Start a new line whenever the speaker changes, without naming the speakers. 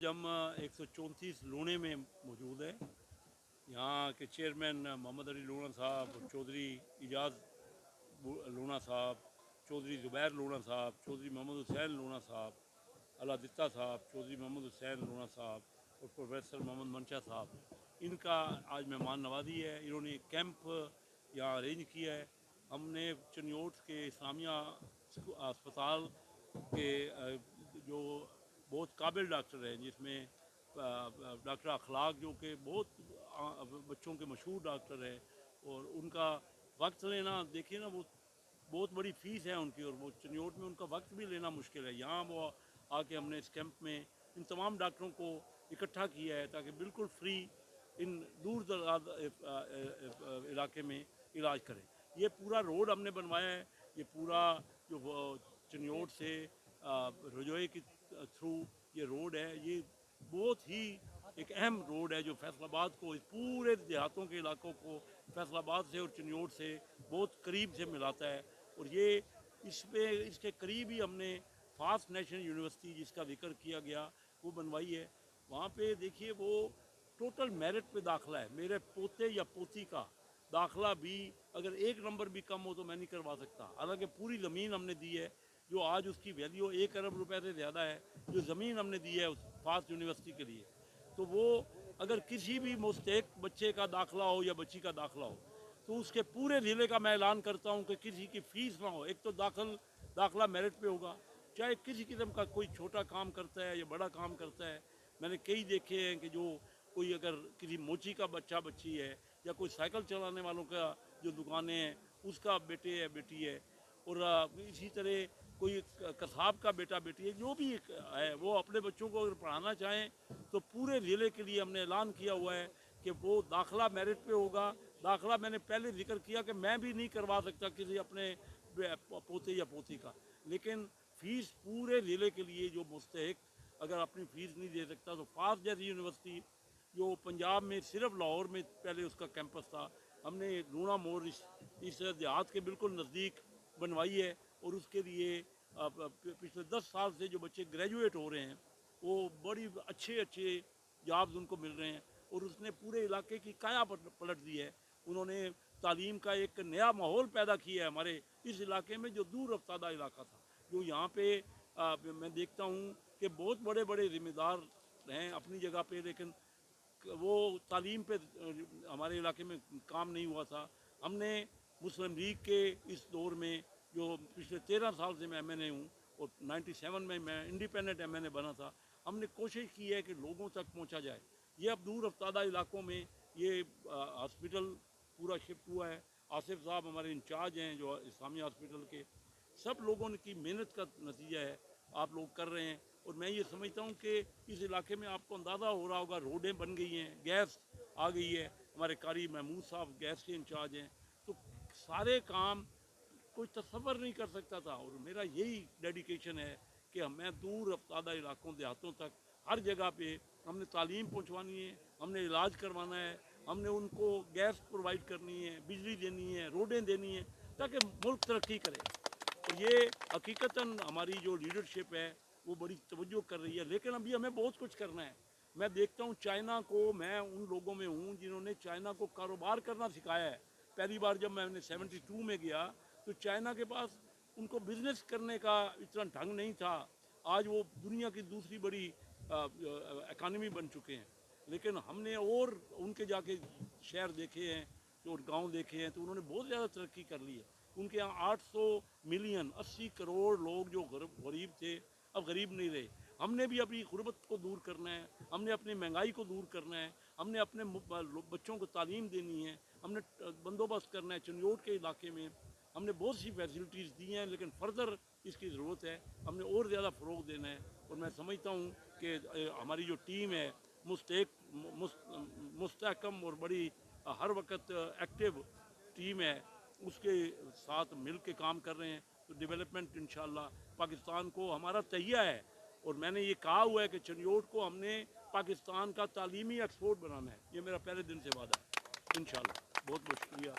हम 134 लूणे में मौजूद है। यहाँ के चेयरमैन मोहम्मद अली लूणा साहब, चौधरी इजाज़ लूणा साहब, चौधरी ज़ुबैर लूणा साहब, चौधरी मोहम्मद हुसैन लूणा साहब, अलादित्ता साहब, चौधरी मोहम्मद हुसैन लूणा साहब और प्रोफेसर मोहम्मद मंशा साहब, इनका आज मेहमान नवाजी है। इन्होंने एक कैंप यहाँ अरेंज किया है। हमने चनियोट के इस्लामिया अस्पताल के जो बहुत काबिल डॉक्टर हैं, जिसमें डॉक्टर अखलाक जो कि बहुत बच्चों के मशहूर डॉक्टर हैं, और उनका वक्त लेना देखिए ना, वो बहुत बड़ी फ़ीस है उनकी, और वो चनियोट में उनका वक्त भी लेना मुश्किल है। यहाँ वो आके हमने इस कैंप में इन तमाम डॉक्टरों को इकट्ठा किया है ताकि बिल्कुल फ्री इन दूर दराज इलाके में इलाज करें। ये पूरा रोड हमने बनवाया है। ये पूरा जो चनियोट से रजोए के थ्रू ये रोड है, ये बहुत ही एक अहम रोड है जो फैसलाबाद को, इस पूरे देहातों के इलाकों को फैसलाबाद से और चनियोट से बहुत करीब से मिलाता है। और ये इसके करीब ही हमने फास्ट नेशनल यूनिवर्सिटी जिसका जिक्र किया गया वो बनवाई है। वहाँ पे देखिए वो टोटल मेरिट पे दाखिला है। मेरे पोते या पोती का दाखिला भी अगर एक नंबर भी कम हो तो मैं नहीं करवा सकता। हालांकि पूरी ज़मीन हमने दी है, जो आज उसकी वैल्यू 1 अरब रुपए से ज़्यादा है, जो ज़मीन हमने दी है उस फास्ट यूनिवर्सिटी के लिए। तो वो अगर किसी भी मुस्तहिक बच्चे का दाखिला हो या बच्ची का दाखिला हो, तो उसके पूरे ज़िले का मैं ऐलान करता हूँ कि किसी की फ़ीस ना हो। एक तो दाखिला मेरिट पे होगा, चाहे किसी किस्म का कोई छोटा काम करता है या बड़ा काम करता है। मैंने कई देखे हैं कि जो कोई अगर किसी मोची का बच्चा बच्ची है, या कोई साइकिल चलाने वालों का जो दुकानें हैं उसका बेटे है बेटी है, और इसी तरह कोई कसाब का बेटा बेटी है, जो भी है, वो अपने बच्चों को अगर पढ़ाना चाहें तो पूरे ज़िले के लिए हमने ऐलान किया हुआ है कि वो दाखिला मेरिट पे होगा। दाखिला मैंने पहले जिक्र किया कि मैं भी नहीं करवा सकता किसी अपने पोते या पोती का, लेकिन फ़ीस पूरे ज़िले के लिए जो मुस्तहिक अगर अपनी फ़ीस नहीं दे सकता, तो फास्ट जैसी यूनिवर्सिटी जो पंजाब में सिर्फ लाहौर में पहले उसका कैंपस था, हमने लूणा मोड़ इस देहात के बिल्कुल नज़दीक बनवाई है। और उसके लिए पिछले 10 साल से जो बच्चे ग्रेजुएट हो रहे हैं वो बड़ी अच्छे जॉब्स उनको मिल रहे हैं, और उसने पूरे इलाके की काया पलट दी है। उन्होंने तालीम का एक नया माहौल पैदा किया है हमारे इस इलाके में, जो दूर रफ्तादा इलाका था। जो यहाँ पे मैं देखता हूँ कि बहुत बड़े बड़े ज़िम्मेदार हैं अपनी जगह पे, लेकिन वो तालीम पे हमारे इलाके में काम नहीं हुआ था। हमने मुस्लिम लीग के इस दौर में, जो पिछले 13 साल से मैं MNA हूँ और 97 में मैं इंडिपेंडेंट MNA बना था, हमने कोशिश की है कि लोगों तक पहुँचा जाए। ये अब दूर रफ्तादा इलाकों में ये हॉस्पिटल पूरा शिफ्ट हुआ है। आसिफ साहब हमारे इंचार्ज हैं जो इस्लामी हॉस्पिटल के, सब लोगों की मेहनत का नतीजा है, आप लोग कर रहे हैं। और मैं ये समझता हूँ कि इस इलाके में आपको अंदाज़ा हो रहा होगा, रोडें बन गई हैं, गैस आ गई है, हमारे कारी महमूद साहब गैस के इंचार्ज हैं। तो सारे काम कोई तसव्वुर नहीं कर सकता था, और मेरा यही डेडिकेशन है कि मैं दूर रफ्तादा इलाकों देहातों तक हर जगह पे हमने तालीम पहुँचवानी है, हमने इलाज करवाना है, हमने उनको गैस प्रोवाइड करनी है, बिजली देनी है, रोडें देनी है, ताकि मुल्क तरक्की करे। और ये हकीकतन हमारी जो लीडरशिप है वो बड़ी तवज्जो कर रही है, लेकिन अभी हमें बहुत कुछ करना है। मैं देखता हूँ चाइना को, मैं उन लोगों में हूँ जिन्होंने चाइना को कारोबार करना सिखाया है। पहली बार जब मैंने 72 में गया तो चाइना के पास उनको बिजनेस करने का इतना ढंग नहीं था। आज वो दुनिया की दूसरी बड़ी इकानमी बन चुके हैं, लेकिन हमने और उनके जाके शहर देखे हैं और गांव देखे हैं, तो उन्होंने बहुत ज़्यादा तरक्की कर ली है। उनके यहाँ 800 मिलियन 80 करोड़ लोग जो गरीब थे अब गरीब नहीं रहे। हमने भी अपनी गुर्बत को दूर करना है, हमने अपनी महंगाई को दूर करना है, हमने अपने बच्चों को तालीम देनी है, हमने बंदोबस्त करना है। चनियोट के इलाके में हमने बहुत सी फैसिलिटीज़ दी हैं, लेकिन फर्दर इसकी ज़रूरत है, हमने और ज़्यादा फ़रोग देना है। और मैं समझता हूँ कि हमारी जो टीम है मुस्तहकम और बड़ी हर वक्त एक्टिव टीम है, उसके साथ मिल के काम कर रहे हैं। तो डेवलपमेंट इंशाल्लाह पाकिस्तान को हमारा तहिया है, और मैंने ये कहा हुआ है कि चनियोट को हमने पाकिस्तान का तालीमी एक्सपोर्ट बनाना है। ये मेरा पहले दिन से वादा है इंशाल्लाह। बहुत बहुत शुक्रिया।